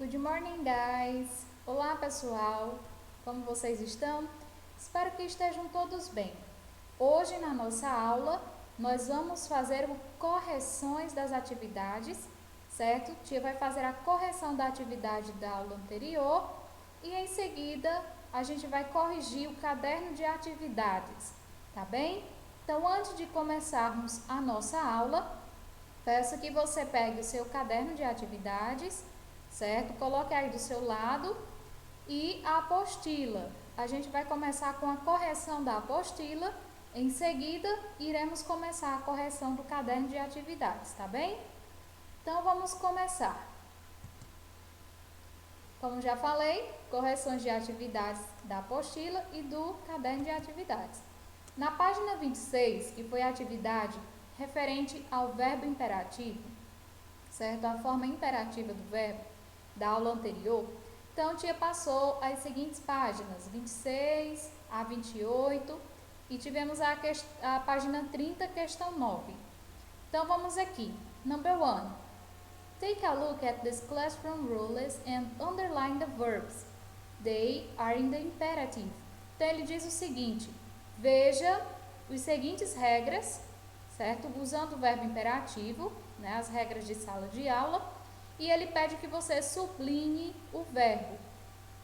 Good morning, guys! Olá, pessoal! Como vocês estão? Espero que estejam todos bem. Hoje, na nossa aula, nós vamos fazer correções das atividades, certo? Tia vai fazer a correção da atividade da aula anterior e, em seguida, a gente vai corrigir o caderno de atividades, tá bem? Então, antes de começarmos a nossa aula, peço que você pegue o seu caderno de atividades, certo? Coloque aí do seu lado e a apostila. A gente vai começar com a correção da apostila. Em seguida, iremos começar a correção do caderno de atividades, tá bem? Então, vamos começar. Como já falei, correções de atividades da apostila e do caderno de atividades. Na página 26, que foi a atividade referente ao verbo imperativo, certo? A forma imperativa do verbo da aula anterior. Então, tia passou as seguintes páginas, 26 a 28, e tivemos a página 30, questão 9. Então, vamos aqui. Number 1. Take a look at these classroom rules and underline the verbs. They are in the imperative. Então, ele diz o seguinte: veja os seguintes regras, certo? Usando o verbo imperativo, né, as regras de sala de aula, e ele pede que você sublinhe o verbo,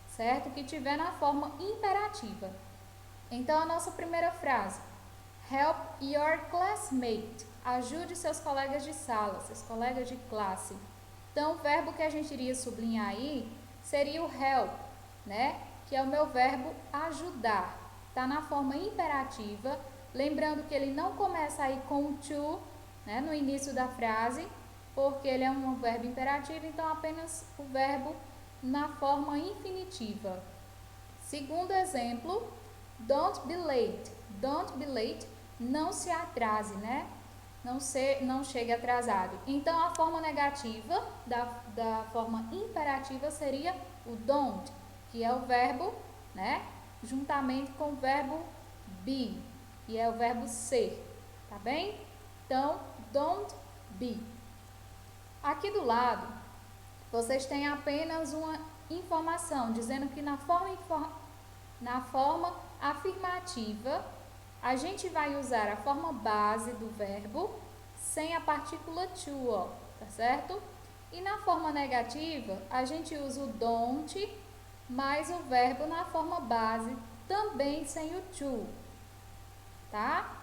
certo? Que tiver na forma imperativa. Então, a nossa primeira frase: help your classmate. Ajude seus colegas de sala, seus colegas de classe. Então, o verbo que a gente iria sublinhar aí seria o help, né? Que é o meu verbo ajudar. Está na forma imperativa. Lembrando que ele não começa aí com o to, né, no início da frase, porque ele é um verbo imperativo, então apenas o verbo na forma infinitiva. Segundo exemplo, don't be late. Don't be late, não se atrase, né? Não chegue atrasado. Então, a forma negativa da forma imperativa seria o don't, que é o verbo, né? Juntamente com o verbo be, que é o verbo ser, tá bem? Então, don't be. Aqui do lado, vocês têm apenas uma informação dizendo que na forma afirmativa, a gente vai usar a forma base do verbo sem a partícula to, ó, tá certo? E na forma negativa, a gente usa o don't mais o verbo na forma base também sem o to, tá?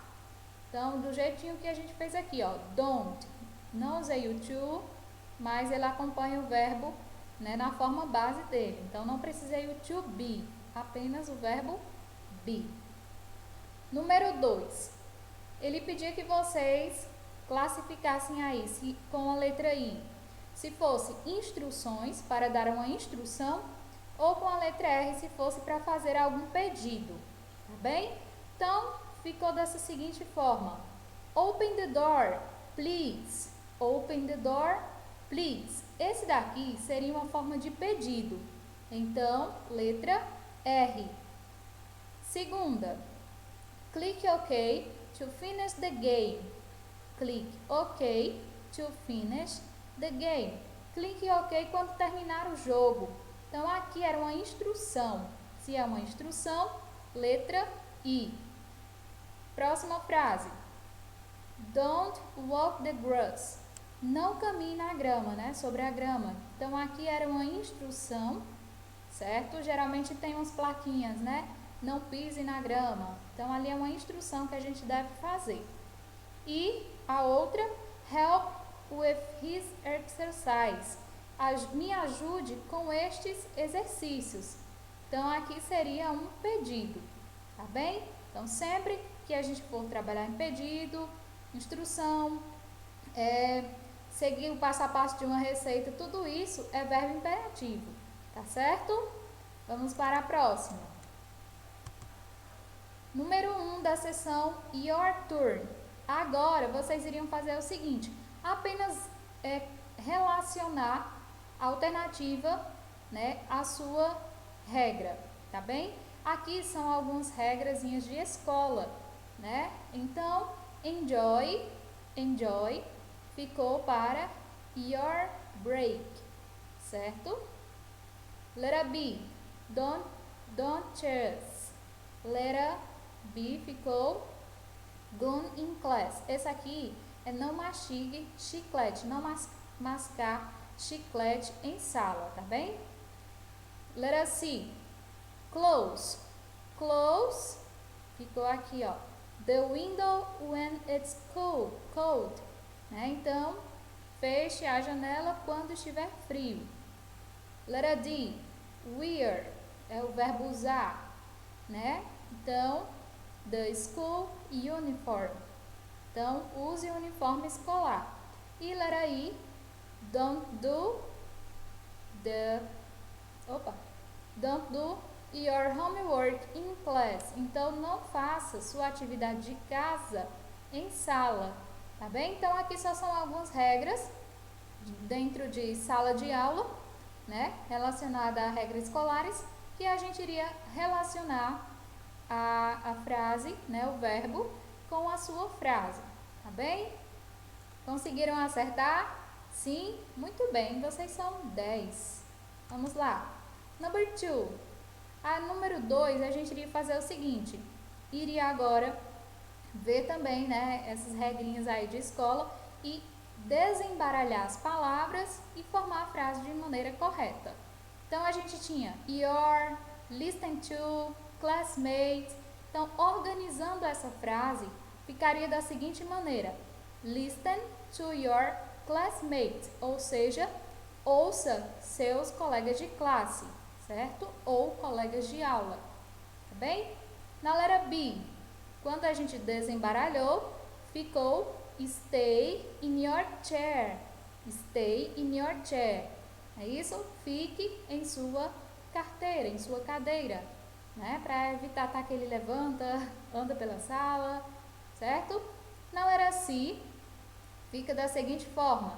Então, do jeitinho que a gente fez aqui, ó, don't. Não usei o to, mas ele acompanha o verbo, né, na forma base dele. Então, não precisei o to be, apenas o verbo be. Número 2. Ele pedia que vocês classificassem aí com a letra I. Se fosse instruções, para dar uma instrução, ou com a letra R, se fosse para fazer algum pedido, tá bem? Então, ficou dessa seguinte forma: open the door, please. Open the door, please. Esse daqui seria uma forma de pedido. Então, letra R. Segunda, click OK to finish the game. Click OK to finish the game. Clique OK quando terminar o jogo. Então, aqui era uma instrução. Se é uma instrução, letra I. Próxima frase. Don't walk the grass. Não caminhe na grama, né? Sobre a grama. Então, aqui era uma instrução, certo? Geralmente tem umas plaquinhas, né? Não pise na grama. Então, ali é uma instrução que a gente deve fazer. E a outra, help with his exercise. Me ajude com estes exercícios. Então, aqui seria um pedido, tá bem? Então, sempre que a gente for trabalhar em pedido, instrução, seguir o passo a passo de uma receita, tudo isso é verbo imperativo, tá certo? Vamos para a próxima. Número 1 da seção Your Turn. Agora, vocês iriam fazer o seguinte: apenas relacionar a alternativa, né, à sua regra, tá bem? Aqui são algumas regrazinhas de escola, né? Então, enjoy ficou para your break, certo? Letra B, don't chase. Letra B ficou gum in class. Esse aqui é não mastigue chiclete, não mascar chiclete em sala, tá bem? Letra C, close. Close ficou aqui, ó. The window when it's cold. Né? Então, feche a janela quando estiver frio. Letra D, wear é o verbo usar, né? Então, the school uniform. Então, use o uniforme escolar. E letra I, don't do your homework in class. Então, não faça sua atividade de casa em sala, tá bem? Então, aqui só são algumas regras dentro de sala de aula, né? Relacionada a regras escolares, que a gente iria relacionar a frase, né? O verbo, com a sua frase, tá bem? Conseguiram acertar? Sim? Muito bem, vocês são 10. Vamos lá. Number 2. A número 2, a gente iria fazer o seguinte. Iria agora ver também, né, essas regrinhas aí de escola e desembaralhar as palavras e formar a frase de maneira correta. Então, a gente tinha your, listen to, classmates. Então, organizando essa frase, ficaria da seguinte maneira. Listen to your classmates, ou seja, ouça seus colegas de classe, certo? Ou colegas de aula, tá bem? Na letra B, quando a gente desembaralhou, ficou stay in your chair. Stay in your chair. É isso? Fique em sua carteira, em sua cadeira, né? Para evitar tá, que ele levanta, anda pela sala, certo? Na letra C, fica da seguinte forma.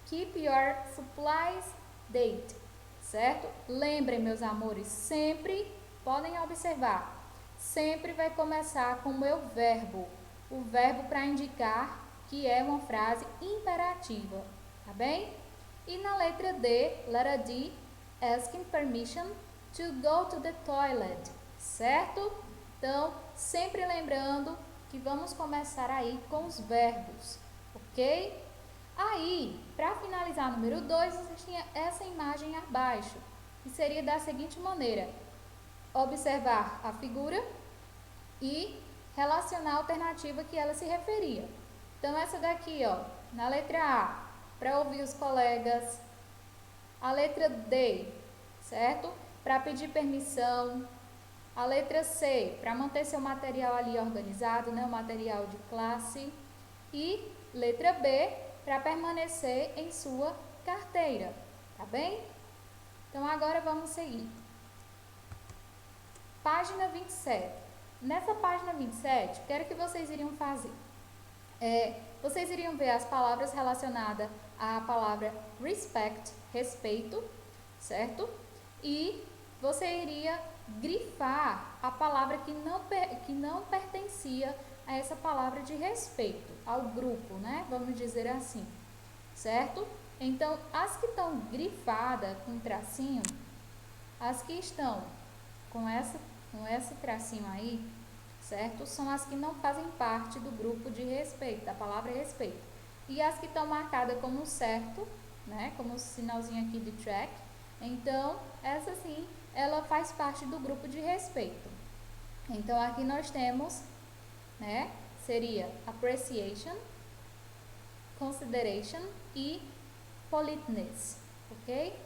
Keep your supplies date, certo? Lembrem, meus amores, sempre, podem observar, sempre vai começar com o meu verbo. O verbo para indicar que é uma frase imperativa, tá bem? E na letra D, letra D, asking permission to go to the toilet, certo? Então, sempre lembrando que vamos começar aí com os verbos, ok? Aí, para finalizar o número 2, você tinha essa imagem abaixo, que seria da seguinte maneira. Observar a figura e relacionar a alternativa que ela se referia. Então, essa daqui, ó, na letra A, para ouvir os colegas. A letra D, certo? Para pedir permissão. A letra C, para manter seu material ali organizado, né? O material de classe. E letra B, para permanecer em sua carteira, tá bem? Então, agora vamos seguir. Página 27. Nessa página 27, quero que vocês iriam fazer. Vocês iriam ver as palavras relacionadas à palavra respect, respeito, certo? E você iria grifar a palavra que não pertencia a essa palavra de respeito, ao grupo, né? Vamos dizer assim, certo? Então, as que estão grifadas com tracinho, as que estão com esse tracinho aí, certo? São as que não fazem parte do grupo de respeito, da palavra respeito. E as que estão marcadas como certo, né? Como o sinalzinho aqui de track. Então, essa sim, ela faz parte do grupo de respeito. Então, aqui nós temos, né? Seria appreciation, consideration e politeness, ok?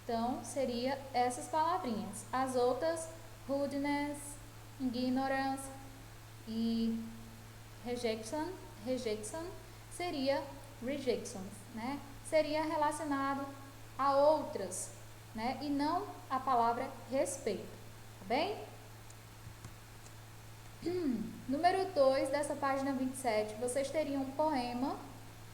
Então, seria essas palavrinhas. As outras, rudeness, ignorance e rejection seria rejections, né? Seria relacionado a outras, né? E não a palavra respeito, tá bem? Número 2 dessa página 27, vocês teriam um poema,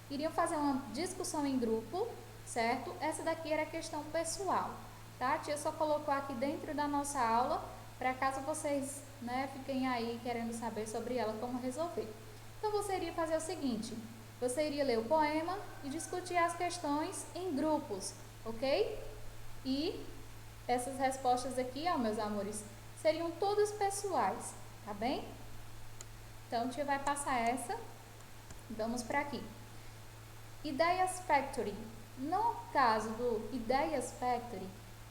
iriam fazer uma discussão em grupo, certo? Essa daqui era questão pessoal, tá? A tia só colocou aqui dentro da nossa aula, para caso vocês, né, fiquem aí querendo saber sobre ela, como resolver. Então, você iria fazer o seguinte, você iria ler o poema e discutir as questões em grupos, ok? E essas respostas aqui, ó, meus amores, seriam todas pessoais, tá bem? Então, a tia vai passar essa. Vamos para aqui. Ideias Factory. No caso do Ideias Factory,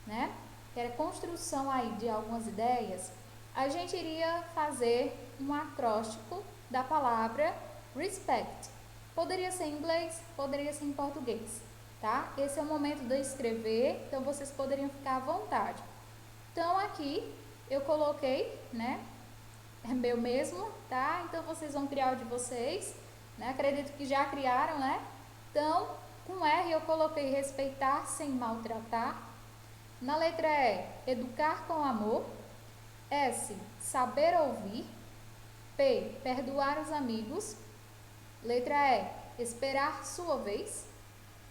né, que era construção aí de algumas ideias, a gente iria fazer um acróstico da palavra respect. Poderia ser em inglês, poderia ser em português, tá? Esse é o momento de escrever, então vocês poderiam ficar à vontade. Então, aqui eu coloquei, né, é meu mesmo, tá? Então, vocês vão criar o de vocês, né? Acredito que já criaram, né? Então, com R eu coloquei respeitar sem maltratar. Na letra E, educar com amor. S, saber ouvir. P, perdoar os amigos. Letra E, esperar sua vez.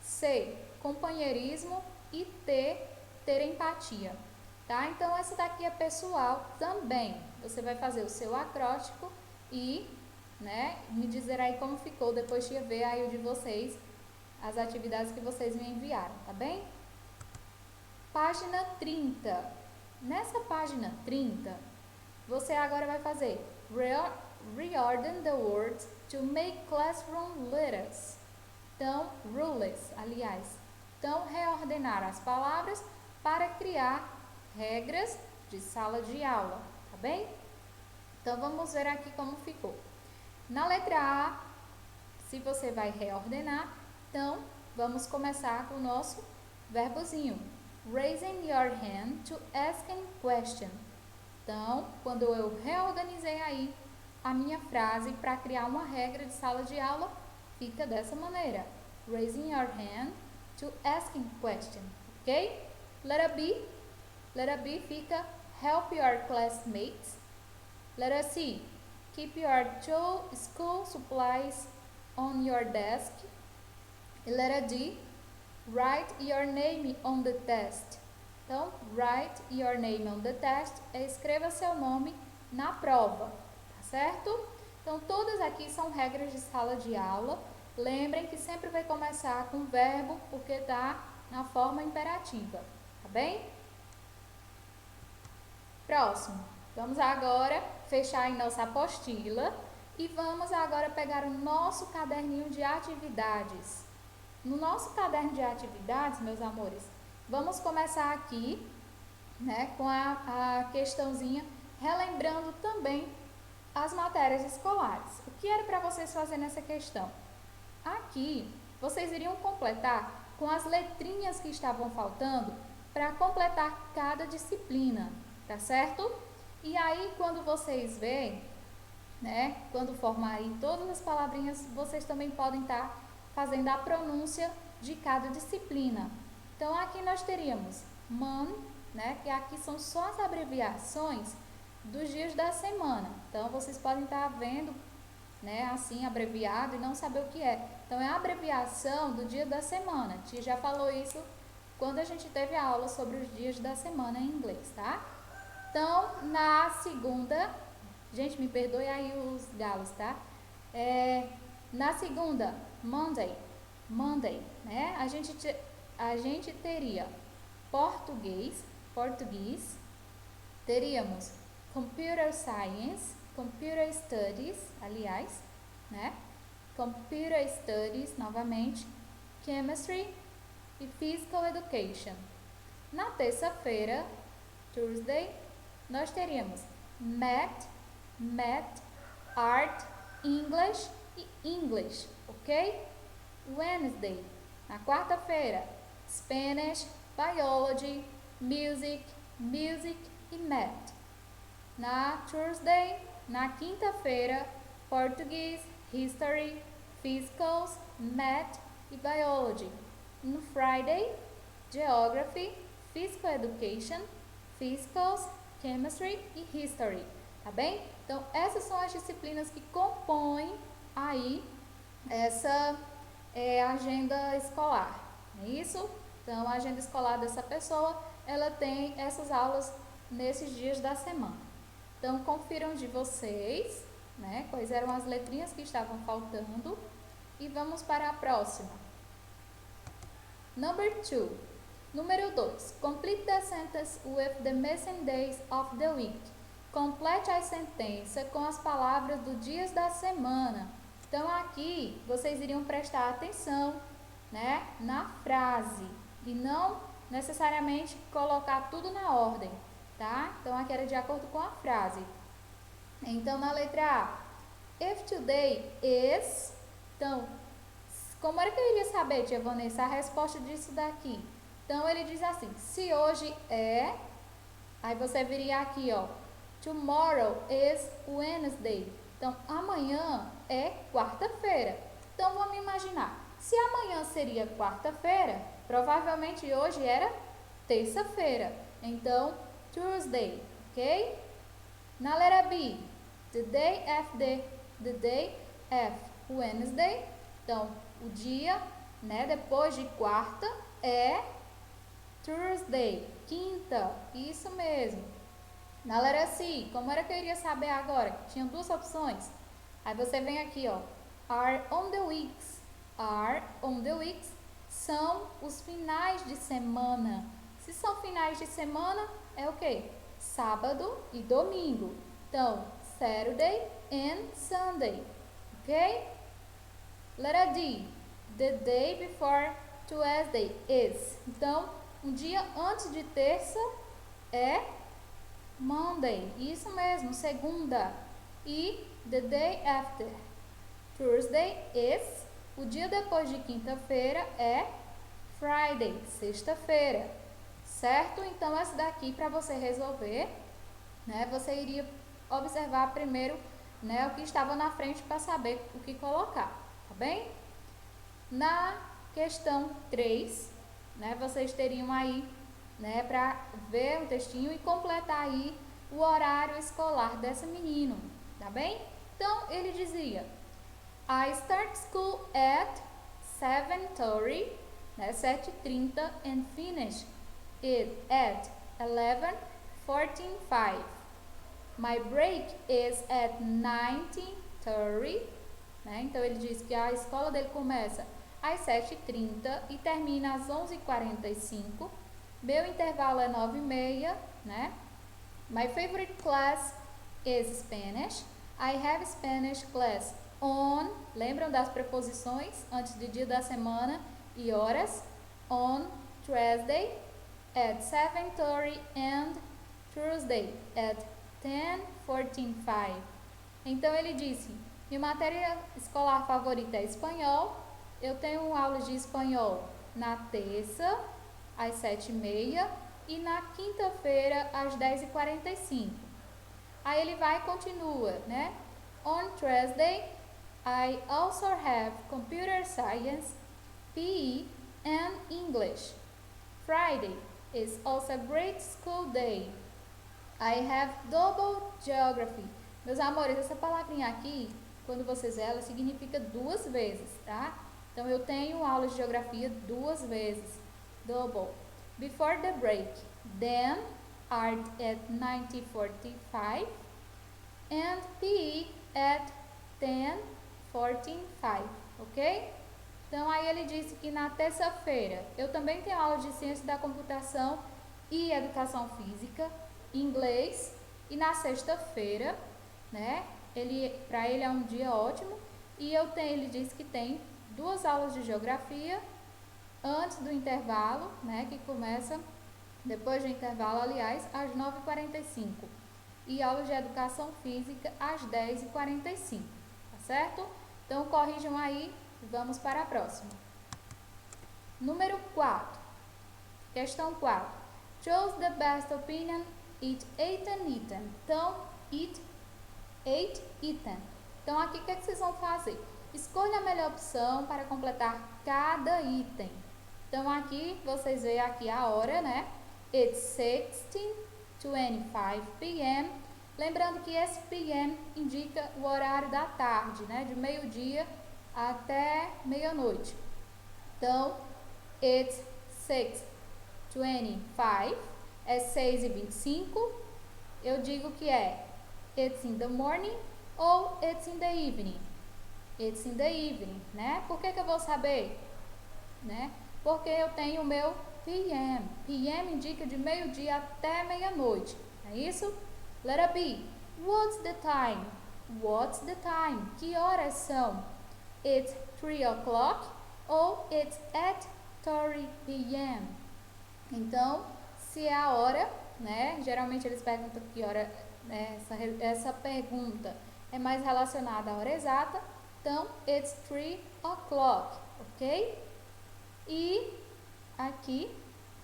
C, companheirismo. E T, ter empatia. Tá? Então, essa daqui é pessoal também. Você vai fazer o seu acróstico e, né, me dizer aí como ficou, depois de ver aí o de vocês, as atividades que vocês me enviaram, tá bem? Página 30. Nessa página 30, você agora vai fazer reorder the words to make classroom letters. Então, rules, aliás. Então, reordenar as palavras para criar regras de sala de aula, tá bem? Então, vamos ver aqui como ficou. Na letra A, se você vai reordenar, então, vamos começar com o nosso verbozinho. Raising your hand to ask a question. Então, quando eu reorganizei aí a minha frase para criar uma regra de sala de aula, fica dessa maneira. Raising your hand to ask a question, ok? Letra B. Letra B fica help your classmates. Letra C, keep your school supplies on your desk. E letra D, write your name on the test. Então, write your name on the test é escreva seu nome na prova, tá certo? Então, todas aqui são regras de sala de aula. Lembrem que sempre vai começar com verbo, porque está na forma imperativa, tá bem? Próximo, vamos agora fechar em nossa apostila e vamos agora pegar o nosso caderninho de atividades. No nosso caderno de atividades, meus amores, vamos começar aqui, né, com a questãozinha, relembrando também as matérias escolares. O que era para vocês fazerem nessa questão? Aqui, vocês iriam completar com as letrinhas que estavam faltando para completar cada disciplina, tá certo? E aí, quando vocês veem, né, quando formar aí todas as palavrinhas, vocês também podem estar fazendo a pronúncia de cada disciplina. Então, aqui nós teríamos month, né, que aqui são só as abreviações dos dias da semana. Então, vocês podem estar vendo, né, assim, abreviado e não saber o que é. Então, é a abreviação do dia da semana. A Tia já falou isso quando a gente teve a aula sobre os dias da semana em inglês, tá? Então, na segunda, gente, me perdoe aí os galos, tá? Na segunda, Monday, né? A gente teria português, teríamos Computer Science, Computer Studies, aliás, né? Computer Studies, novamente, Chemistry e Physical Education. Na terça-feira, Thursday, nós teríamos Math, Art, English e English, ok? Wednesday, na quarta-feira, Spanish, Biology, Music e Math. Na Thursday, na quinta-feira, Português, History, Physicals, Math e Biology. No Friday, Geography, Physical Education, Physicals, Chemistry e History, tá bem? Então, essas são as disciplinas que compõem aí essa agenda escolar, não é isso? Então, a agenda escolar dessa pessoa, ela tem essas aulas nesses dias da semana. Então, confiram de vocês, né, quais eram as letrinhas que estavam faltando e vamos para a próxima. Number 2. Número 2. Complete the sentence with the missing days of the week. Complete a sentença com as palavras dos dias da semana. Então, aqui, vocês iriam prestar atenção, né, na frase e não necessariamente colocar tudo na ordem, tá? Então, aqui era de acordo com a frase. Então, na letra A, if today is... Então, como era que eu iria saber, tia Vanessa, a resposta disso daqui? Então, ele diz assim, se hoje é... Aí você viria aqui, ó, tomorrow is Wednesday. Então, amanhã é quarta-feira. Então, vamos imaginar. Se amanhã seria quarta-feira, provavelmente hoje era terça-feira. Então, Tuesday, ok? Na letra B, the day after Wednesday. Então, o dia, né, depois de quarta é Thursday, quinta. Isso mesmo. Na letra C, como era que eu iria saber agora? Tinha duas opções. Aí você vem aqui, ó. Are on the weeks. Are on the weeks são os finais de semana. Se são finais de semana, é o quê? Sábado e domingo. Então, Saturday and Sunday. Ok? Letra D. The day before Tuesday is. Então, um dia antes de terça é Monday. Isso mesmo, segunda. E the day after Thursday is. O dia depois de quinta-feira é Friday, sexta-feira. Certo? Então, essa daqui, para você resolver, né, você iria observar primeiro, né, o que estava na frente para saber o que colocar, tá bem? Na questão 3, né, vocês teriam aí, né, para ver o textinho e completar aí o horário escolar desse menino, tá bem? Então, ele dizia, I start school at 7:30, né, 7:30 and finish it at 11:45. My break is at 19:30, né? Então, ele diz que a escola dele começa às 7:30 e termina às 11:45. Meu intervalo é 9:30, né? My favorite class is Spanish. I have Spanish class on, lembram das preposições antes do dia da semana e horas? On Tuesday at 7:30 and Thursday at 10:45. Então, ele disse, minha matéria escolar favorita é espanhol. Eu tenho aulas de espanhol na terça, às 7:30 e na quinta-feira, às 10:45. Aí ele vai e continua, né? On Thursday, I also have computer science, PE and English. Friday is also a great school day. I have double geography. Meus amores, essa palavrinha aqui, quando vocês veem, ela significa duas vezes, tá? Então, eu tenho aula de geografia duas vezes. Double. Before the break, then art at 9:45 and PE at 10:45, ok? Então, aí ele disse que na terça-feira eu também tenho aula de ciência da computação e educação física, inglês, e na sexta-feira, né? Para ele é um dia ótimo e ele disse que tem duas aulas de geografia antes do intervalo, né? Que começa depois do intervalo, aliás, às 9:45 e aulas de educação física às 10:45, tá certo? Então, corrijam aí e vamos para a próxima. Número 4. Questão 4. Choose the best opinion, eat, ate and eaten. Então, eat, ate, eaten. Então, aqui o que vocês vão fazer? Escolha a melhor opção para completar cada item. Então, aqui vocês veem aqui a hora, né? It's 16:25 p.m. Lembrando que esse p.m. indica o horário da tarde, né? De meio-dia até meia-noite. Então, it's 6:25, é 6:25. Eu digo que é it's in the morning ou it's in the evening. It's in the evening, né? Por que eu vou saber? Né? Porque eu tenho o meu p.m. p.m. indica de meio-dia até meia-noite. É isso? Letra B. What's the time? What's the time? Que horas são? It's 3 o'clock ou it's at 30 p.m. Então, se é a hora, né? Geralmente eles perguntam que hora, né? Essa pergunta é mais relacionada à hora exata. Então, it's 3 o'clock, ok? E aqui,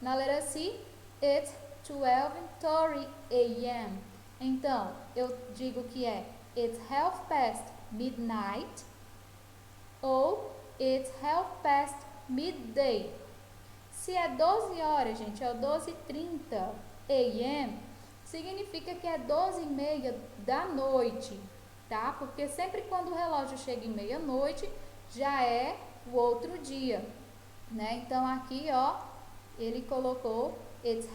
na letra C, it's 12:30 a.m. Então, eu digo que é it's midnight ou it's midday. Se é 12 horas, gente, é 12:30 a.m., significa que é 12:30 da noite, tá? Porque sempre quando o relógio chega em meia-noite, já é o outro dia, né? Então, aqui, ó, ele colocou it's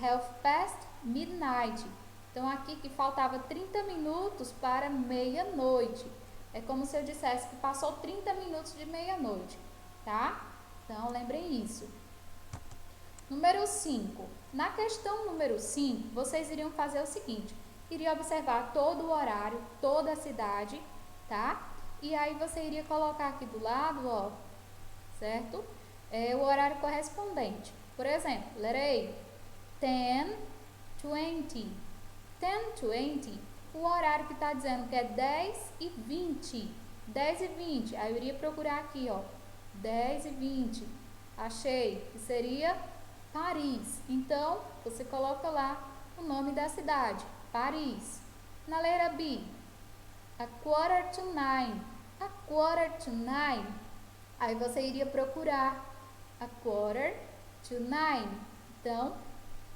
midnight. Então, aqui que faltava 30 minutos para meia-noite. É como se eu dissesse que passou 30 minutos de meia-noite, tá? Então, lembrem isso. Número 5. Na questão número 5, vocês iriam fazer o seguinte. Iria observar todo o horário, toda a cidade, tá? E aí você iria colocar aqui do lado, ó, certo? O horário correspondente. Por exemplo, letra A, 10:20. 10:20, o horário que está dizendo que é 10:20. 10:20. Aí eu iria procurar aqui, ó, 10:20. Achei que seria Paris. Então, você coloca lá o nome da cidade, Paris. Na letra B, a 8:45. A 8:45. Aí você iria procurar a 8:45. Então,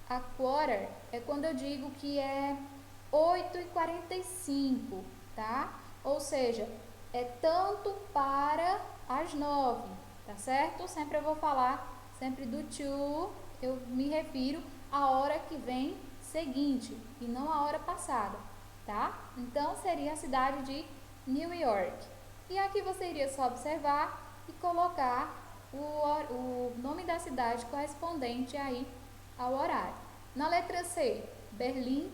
a quarter é quando eu digo que é 8:45, tá? Ou seja, é tanto para as 9, tá certo? Sempre eu vou falar sempre do to, eu me refiro à hora que vem seguinte e não à hora passada, tá? Então, seria a cidade de New York. E aqui você iria só observar e colocar o nome da cidade correspondente aí ao horário. Na letra C, Berlim.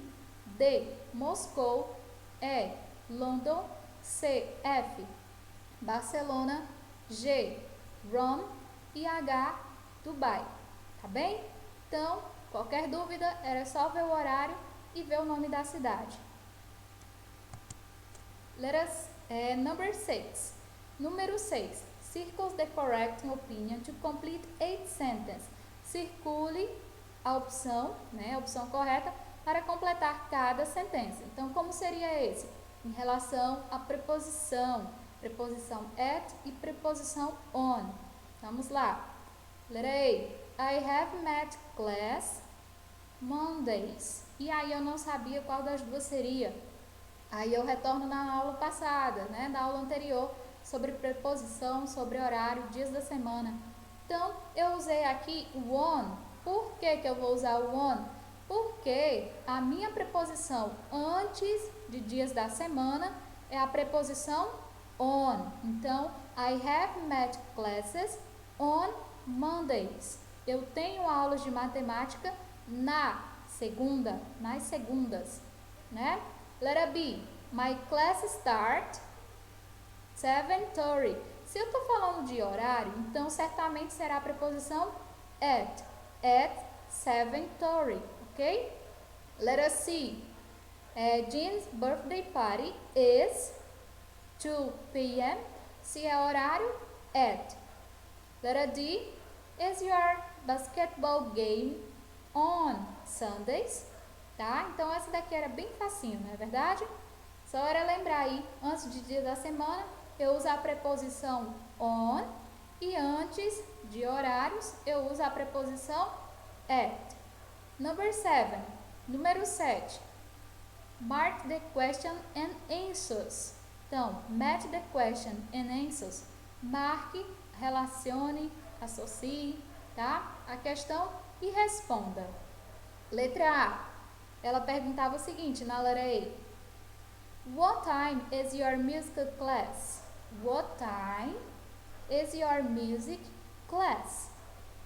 D, Moscou. E, London. C, F, Barcelona. G, Rome. E H, Dubai. Tá bem? Então, qualquer dúvida, era só ver o horário e ver o nome da cidade. Number 6. Número 6. Circles the correct opinion to complete 8 sentences. Circule a opção, né, a opção correta para completar cada sentença. Então, como seria esse? Em relação à preposição at e preposição on. Vamos lá. Letra A. I have met class Mondays. E aí eu não sabia qual das duas seria. Aí eu retorno na aula passada, né, da aula anterior, sobre preposição, sobre horário, dias da semana. Então, eu usei aqui o on. Por que eu vou usar o on? Porque a minha preposição antes de dias da semana é a preposição on. Então, I have met classes on Mondays. Eu tenho aulas de matemática nas segundas, né? Letra B. My class start 7:30. Se eu estou falando de horário, então certamente será a preposição at 7:30, ok? Letra C. Jean's birthday party is 2 p.m. Se é horário, at. Letra D. Is your basketball game on Sundays? Tá? Então, essa daqui era bem facinho, não é verdade? Só era lembrar aí, antes de dia da semana, eu uso a preposição on e antes de horários, eu uso a preposição at. Número 7. Mark the question and answers. Então, match the question and answers. Marque, relacione, associe, tá? A questão e responda. Letra A. Ela perguntava o seguinte na letra A. What time is your music class? What time is your music class?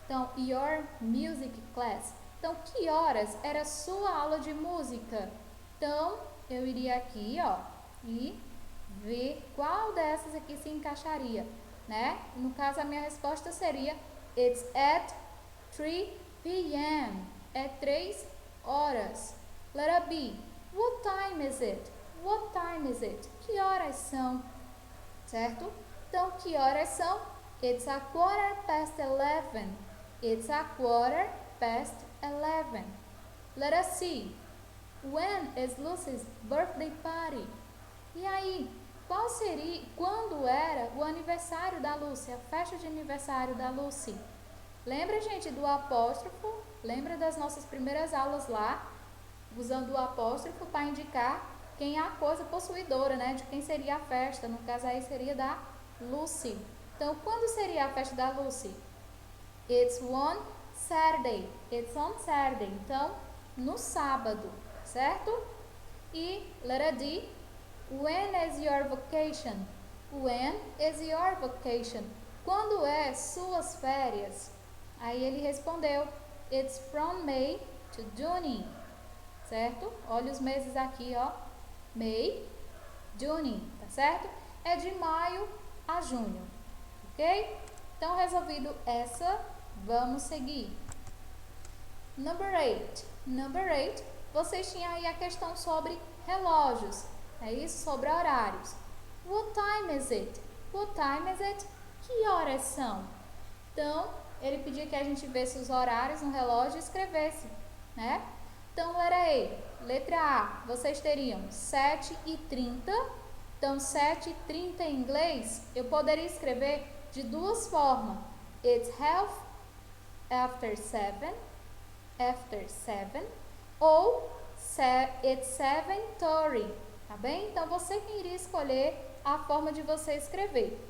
Então, your music class. Então, que horas era sua aula de música? Então, eu iria aqui, ó, e ver qual dessas aqui se encaixaria, né? No caso, a minha resposta seria it's at 3 p.m. É 3 horas. Letter B. What time is it? What time is it? Que horas são? Certo? Então, que horas são? It's a quarter past 11. It's a quarter past 11. Letter C. When is Lucy's birthday party? E aí, quando era o aniversário da Lucy, a festa de aniversário da Lucy? Lembra, gente, do apóstrofo? Lembra das nossas primeiras aulas lá? Usando o apóstrofo para indicar quem é a coisa possuidora, né? De quem seria a festa. No caso aí seria da Lucy. Então, quando seria a festa da Lucy? It's on Saturday. It's on Saturday. Então, no sábado, certo? E letra D. When is your vacation? When is your vacation? Quando é suas férias? Aí ele respondeu, it's from May to June. Certo? Olha os meses aqui, ó. May, June, tá certo? É de maio a junho, ok? Então, resolvido essa, vamos seguir. Number 8. Number 8, vocês tinham aí a questão sobre relógios, é isso? Sobre horários. What time is it? What time is it? Que horas são? Então, ele pedia que a gente visse os horários no relógio e escrevesse, né? Então, letra A, vocês teriam 7h30. Então, 7h30 em inglês, eu poderia escrever de duas formas. It's half after 7, ou it's 7:30, tá bem? Então, você que iria escolher a forma de você escrever.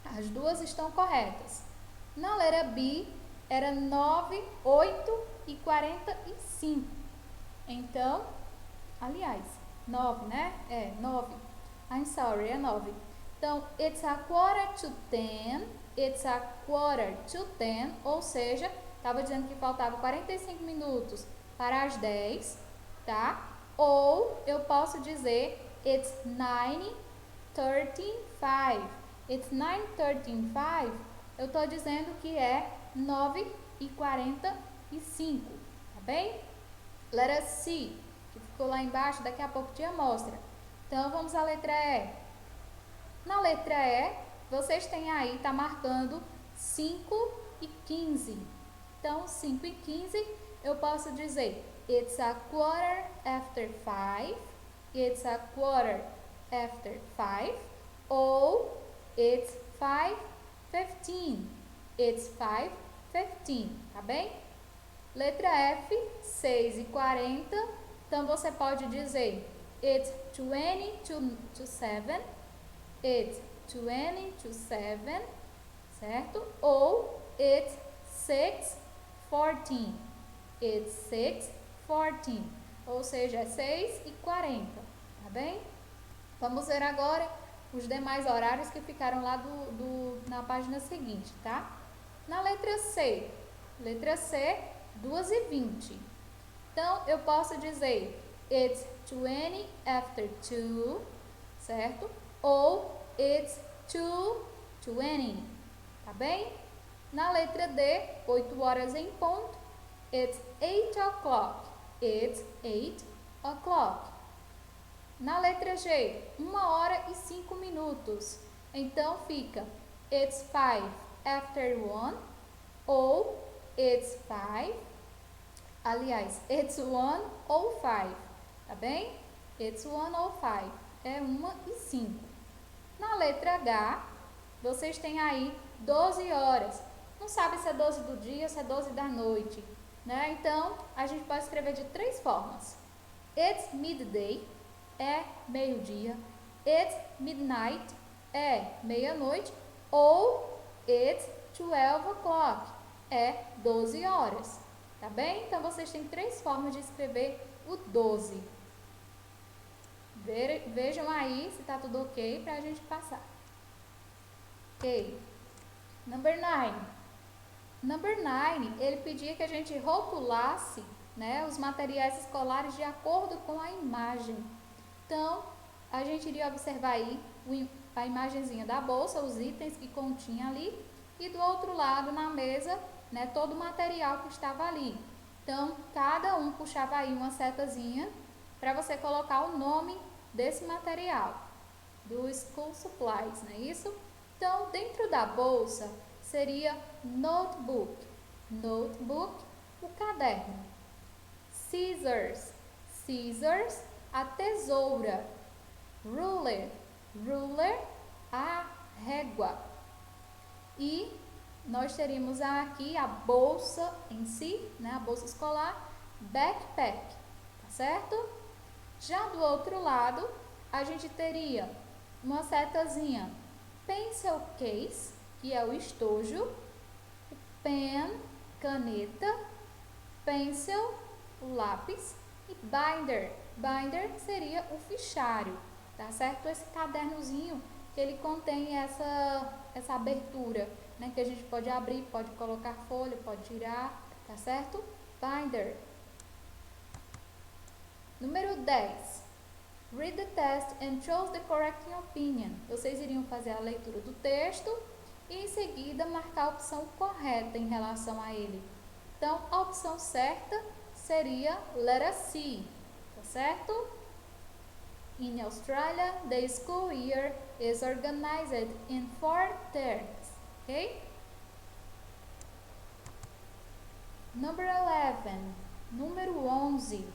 As duas estão corretas. Na letra B, era 9, 8h45. Então, aliás, 9, né? 9. I'm sorry, é 9. Então, it's a quarter to 10. It's a quarter to 10. Ou seja, estava dizendo que faltava 45 minutos para as 10, tá? Ou eu posso dizer it's 9:35. It's 9:35. Eu estou dizendo que é 9h45, tá bem? Letra C, que ficou lá embaixo, daqui a pouco tia mostra. Então, vamos à letra E. Na letra E, vocês têm aí, tá marcando 5h15. Então, 5h15, eu posso dizer it's a quarter after 5. It's a quarter after 5. Ou it's 5:15. It's 5:15, tá bem? Letra F, 6h40. Então, você pode dizer it's 20 to 7. It's 20 to 7, certo? Ou it's 6:14. It's 6:14. Ou seja, é 6h40, tá bem? Vamos ver agora os demais horários que ficaram lá na página seguinte, tá? Na letra C. Letra C, 2h20. Então, eu posso dizer it's 20 after 2, certo? Ou it's 2:20, tá bem? Na letra D, 8 horas em ponto, it's 8 o'clock. It's 8 o'clock. Na letra G, 1h05. Então, fica it's 5 after 1 ou it's 5. Aliás, it's 1 ou 5, tá bem? It's 1 ou 5, é 1h05. Na letra H, vocês têm aí 12 horas. Não sabe se é 12 do dia ou se é 12 da noite, né? Então, a gente pode escrever de 3 formas. It's midday, é meio-dia. It's midnight, é meia-noite. Ou it's 12 o'clock, é 12 horas. Tá bem? Então, vocês têm 3 formas de escrever o 12. Vejam aí se tá tudo ok pra gente passar. Ok. Number 9. Number 9, ele pedia que a gente rotulasse, né, os materiais escolares de acordo com a imagem. Então, a gente iria observar aí a imagenzinha da bolsa, os itens que continha ali, e do outro lado na mesa, né, todo o material que estava ali. Então, cada um puxava aí uma setazinha para você colocar o nome desse material, do school supplies, não é isso? Então, dentro da bolsa seria notebook, notebook, o caderno. Scissors, scissors, a tesoura. Ruler, ruler, a régua. E nós teríamos aqui a bolsa em si, né, a bolsa escolar, backpack, tá certo? Já do outro lado, a gente teria uma setazinha pencil case, que é o estojo, pen, caneta, pencil, o lápis, e binder, binder seria o fichário, tá certo? Esse cadernozinho que ele contém essa abertura, né, que a gente pode abrir, pode colocar folha, pode tirar, tá certo? Binder. Número 10. Read the test and choose the correct opinion. Vocês iriam fazer a leitura do texto e em seguida marcar a opção correta em relação a ele. Então, a opção certa seria letra C, tá certo? In Australia, the school year is organized in 4 terms, ok? Number 11, número 11.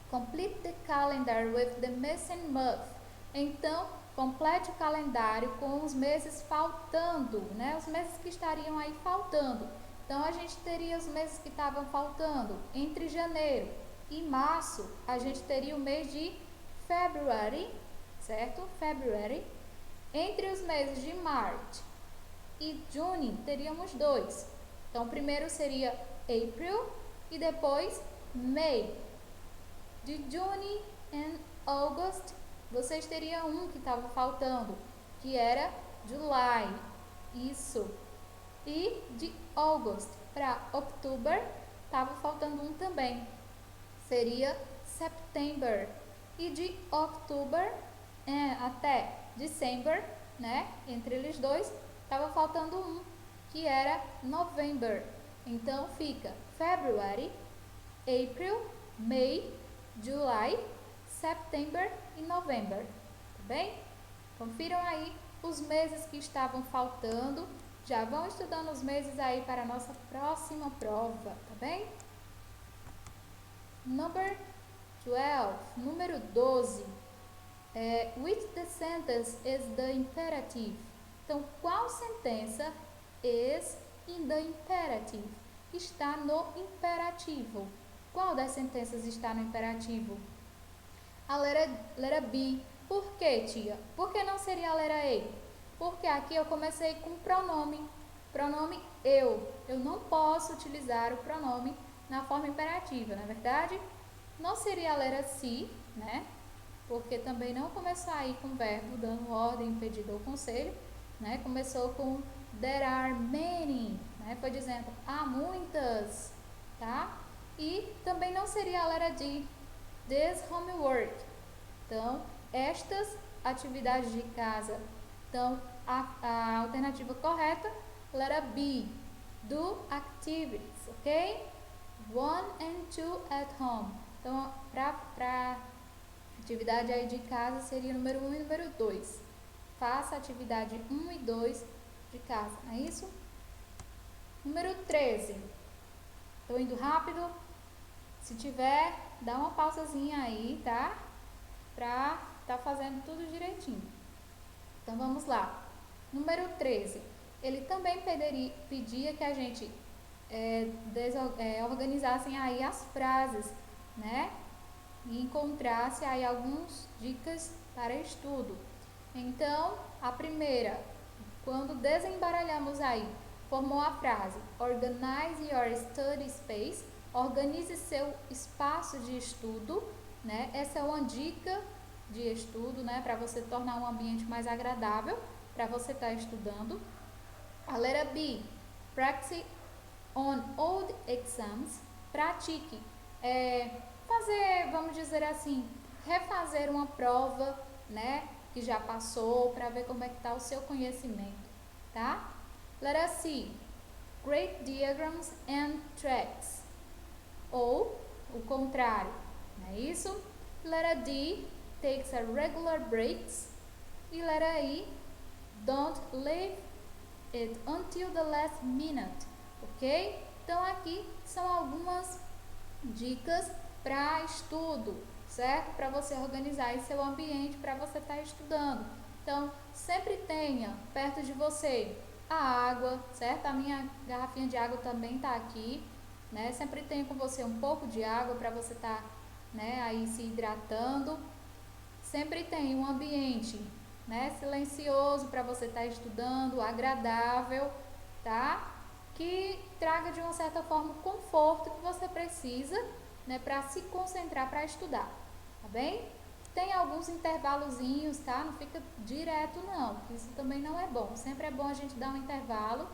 Complete the calendar with the missing month. Então, complete o calendário com os meses faltando, né? Os meses que estariam aí faltando. Então, a gente teria os meses que estavam faltando. Entre janeiro e março, a gente teria o mês de February, certo? February. Entre os meses de March e June, teríamos 2. Então, primeiro seria April e depois May. De June e August, vocês teriam um que estava faltando, que era July. Isso. E de August para October, estava faltando um também. Seria September. E de October até December, né? Entre eles dois, estava faltando um, que era November. Então fica February, April, May, July, September e November, tá bem? Confiram aí os meses que estavam faltando, já vão estudando os meses aí para a nossa próxima prova, tá bem? Number 12, número 12, which the sentence is the imperative? Então, qual sentença is in the imperative? Está no imperativo. Qual das sentenças está no imperativo? A letra B. Por que, tia? Por que não seria a letra A? Porque aqui eu comecei com pronome. Pronome eu. Eu não posso utilizar o pronome na forma imperativa, não é verdade? Não seria a letra C, né? Porque também não começou aí com verbo dando ordem, pedido ou conselho, né? Começou com there are many, né? Foi dizendo há muitas, tá? E também não seria a letra D, this homework. Então, estas atividades de casa. Então, a alternativa correta, letra B, do activities, ok? 1 and 2 at home. Então, para atividade aí de casa seria número 1 e número 2. Faça a atividade 1 e 2 de casa, não é isso? Número 13. Estou indo rápido. Se tiver, dá uma pausazinha aí, tá? Pra tá fazendo tudo direitinho. Então, vamos lá. Número 13. Ele também pedia que a gente organizassem aí as frases, né? E encontrasse aí algumas dicas para estudo. Então, a primeira, quando desembaralhamos aí, formou a frase Organize your study space. Organize seu espaço de estudo, né? Essa é uma dica de estudo, né? Para você tornar um ambiente mais agradável para você estar estudando. A letra B, on old exams, pratique. Fazer, vamos dizer assim, refazer uma prova, né, que já passou, para ver como é que está o seu conhecimento, tá? Letra C, create diagrams and tracks. Ou o contrário, não é isso? Letra D, takes a regular breaks. E letra I, don't leave it until the last minute, ok? Então aqui são algumas dicas para estudo, certo? Para você organizar aí seu ambiente para você estar estudando. Então, sempre tenha perto de você a água, certo? A minha garrafinha de água também está aqui, né? Sempre tenha com você um pouco de água para você estar, né, aí se hidratando. Sempre tenha um ambiente, né, silencioso para você estar estudando, agradável, tá? Que traga de uma certa forma o conforto que você precisa, né, para se concentrar para estudar, tá bem? Tem alguns intervalozinhos, tá? Não fica direto não, isso também não é bom. Sempre é bom a gente dar um intervalo,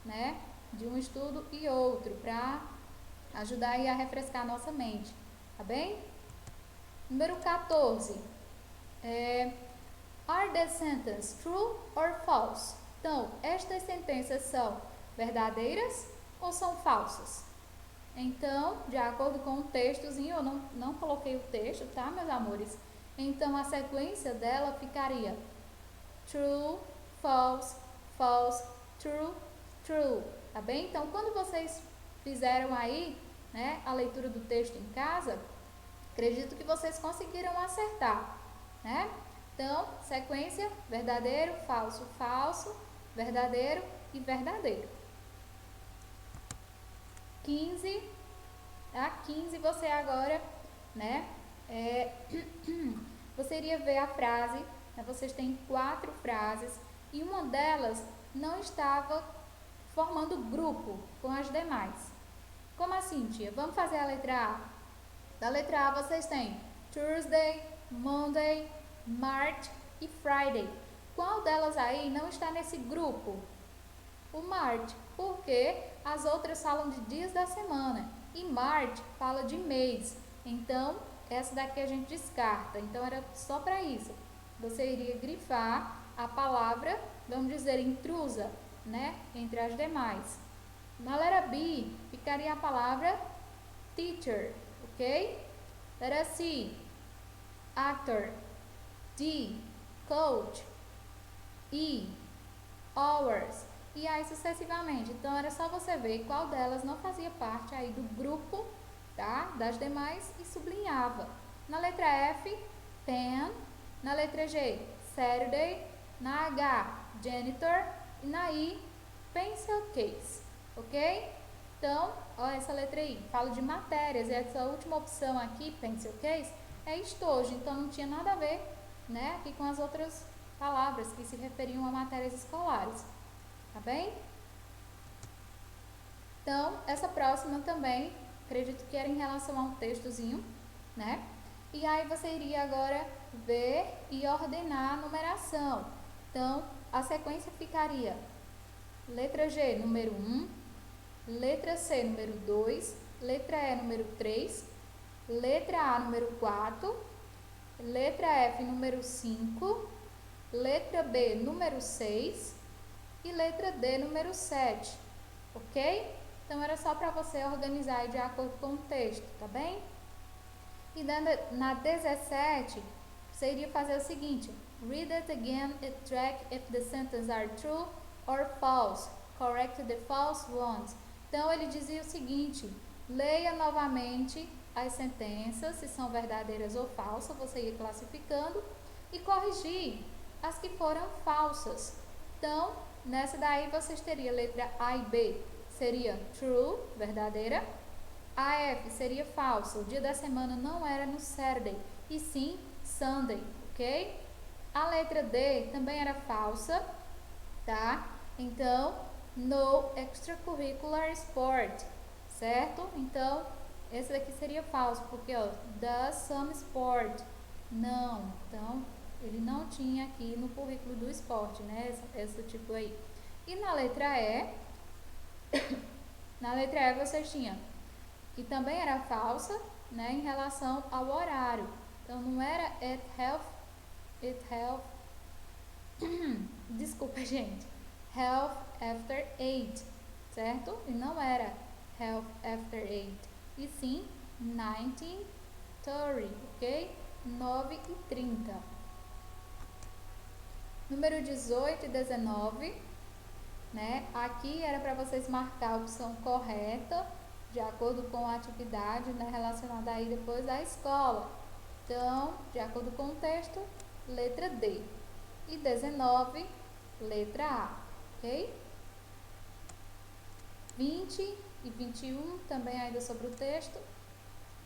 né, de um estudo e outro, para ajudar aí a refrescar a nossa mente, tá bem? Número 14. Are the sentences true or false? Então, estas sentenças são verdadeiras ou são falsas? Então, de acordo com o textozinho, eu não coloquei o texto, tá, meus amores? Então, a sequência dela ficaria true, false, false, true, true, tá bem? Então, quando vocês fizeram aí, né, a leitura do texto em casa, acredito que vocês conseguiram acertar, né? Então, sequência, verdadeiro, falso, falso, verdadeiro e verdadeiro. 15, a 15 você agora, né, você iria ver a frase, né, vocês têm 4 frases e uma delas não estava formando grupo com as demais. Como assim, tia? Vamos fazer a letra A. Da letra A vocês têm Thursday, Monday, March e Friday. Qual delas aí não está nesse grupo? O March, porque as outras falam de dias da semana e March fala de mês. Então, essa daqui a gente descarta. Então, era só para isso. Você iria grifar a palavra, vamos dizer, intrusa, né, entre as demais. Na letra B, ficaria a palavra teacher, ok? Letra C, actor. D, coach. E, hours. E aí sucessivamente. Então, era só você ver qual delas não fazia parte aí do grupo, tá, das demais e sublinhava. Na letra F, pen. Na letra G, Saturday. Na H, janitor. E na I, pencil case, ok? Então, ó, essa letra I, fala de matérias. E essa última opção aqui, pencil case, é estojo. Então, não tinha nada a ver, né, aqui com as outras palavras que se referiam a matérias escolares. Tá bem? Então, essa próxima também, acredito que era em relação ao textozinho, né? E aí você iria agora ver e ordenar a numeração. Então, a sequência ficaria letra G, número 1, letra C, número 2, letra E, número 3, letra A, número 4, letra F, número 5, letra B, número 6, e letra D, número 7, ok? Então, era só para você organizar de acordo com o texto, tá bem? E na 17, você iria fazer o seguinte: read it again and track if the sentences are true or false. Correct the false ones. Então, ele dizia o seguinte: leia novamente as sentenças, se são verdadeiras ou falsas, você ia classificando, e corrigir as que foram falsas. Então, nessa daí vocês teriam letra A e B, seria true, verdadeira. A F seria falsa, o dia da semana não era no Saturday, e sim Sunday, ok? A letra D também era falsa, tá? Então, no extracurricular sport, certo? Então, esse daqui seria falso, porque, ó, does some sport, não. Então, ele não tinha aqui no currículo do esporte, né? Esse tipo aí. E na letra E, Na letra E vocês tinham que também era falsa, né, em relação ao horário. Então não era it health, desculpa gente, health after 8, certo? E não era health after 8, e sim 19:30, ok? 9:30. Número 18 e 19, né? Aqui era para vocês marcar a opção correta, de acordo com a atividade, né, relacionada aí depois da escola. Então, de acordo com o texto, letra D. E 19, letra A, ok? 20 e 21, também ainda sobre o texto.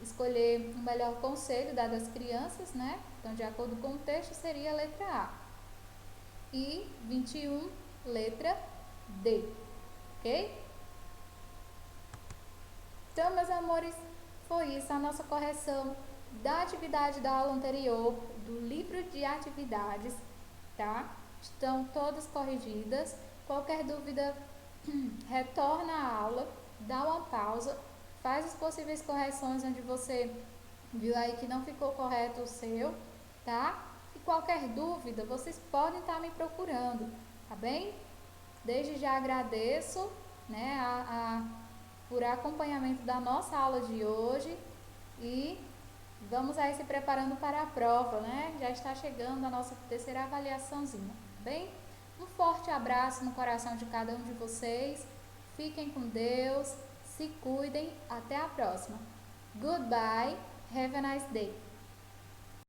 Escolher o melhor conselho dado às crianças, né? Então, de acordo com o texto, seria a letra A. E 21, letra D, ok? Então, meus amores, foi isso a nossa correção da atividade da aula anterior, do livro de atividades, tá? Estão todas corrigidas. Qualquer dúvida, retorna à aula, dá uma pausa, faz as possíveis correções onde você viu aí que não ficou correto o seu, tá? E qualquer dúvida, vocês podem estar me procurando, tá bem? Desde já agradeço, né, por acompanhamento da nossa aula de hoje e vamos aí se preparando para a prova, né? Já está chegando a nossa terceira avaliaçãozinha, tá bem? Um forte abraço no coração de cada um de vocês. Fiquem com Deus, se cuidem, até a próxima. Goodbye, have a nice day.